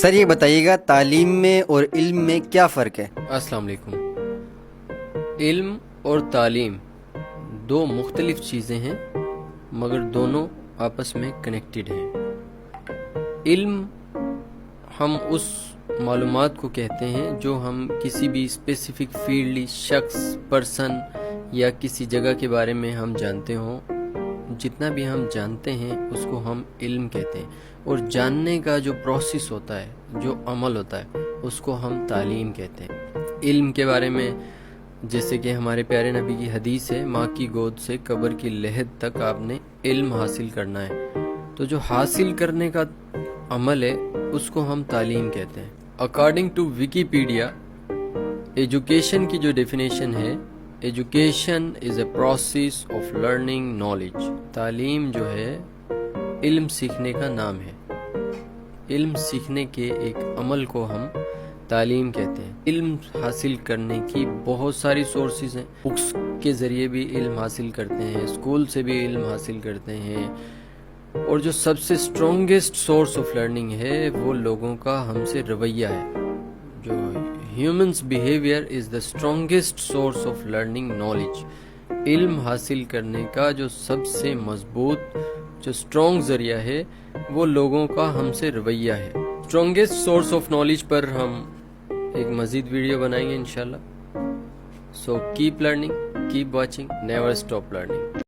سر یہ بتائیے گا تعلیم میں اور علم میں کیا فرق ہے؟ السلام علیکم۔ علم اور تعلیم دو مختلف چیزیں ہیں مگر دونوں آپس میں کنیکٹڈ ہیں۔ علم ہم اس معلومات کو کہتے ہیں جو ہم کسی بھی اسپیسیفک فیلڈ، شخص، پرسن یا کسی جگہ کے بارے میں ہم جانتے ہوں۔ جتنا بھی ہم جانتے ہیں اس کو ہم علم کہتے ہیں، اور جاننے کا جو پروسیس ہوتا ہے، جو عمل ہوتا ہے، اس کو ہم تعلیم کہتے ہیں۔ علم کے بارے میں جیسے کہ ہمارے پیارے نبی کی حدیث ہے، ماں کی گود سے قبر کی لحد تک آپ نے علم حاصل کرنا ہے۔ تو جو حاصل کرنے کا عمل ہے اس کو ہم تعلیم کہتے ہیں۔ اکارڈنگ ٹو ویکیپیڈیا، ایجوکیشن کی جو ڈیفینیشن ہے، education is a process of learning knowledge. تعلیم جو ہے علم سیکھنے کا نام ہے۔ علم سیکھنے کے ایک عمل کو ہم تعلیم کہتے ہیں۔ علم حاصل کرنے کی بہت ساری سورسز ہیں۔ بکس کے ذریعے بھی علم حاصل کرتے ہیں، اسکول سے بھی علم حاصل کرتے ہیں، اور جو سب سے اسٹرانگسٹ سورس آف لرننگ ہے وہ لوگوں کا ہم سے رویہ ہے۔ جو humans behaviour is the strongest source of learning knowledge. علم حاصل کرنے کا جو سب سے مضبوط، جو اسٹرانگ ذریعہ ہے وہ لوگوں کا ہم سے رویہ ہے۔ اسٹرانگسٹ سورس آف نالج پر ہم ایک مزید ویڈیو بنائیں گے انشاءاللہ۔ So keep learning, keep watching, never stop learning.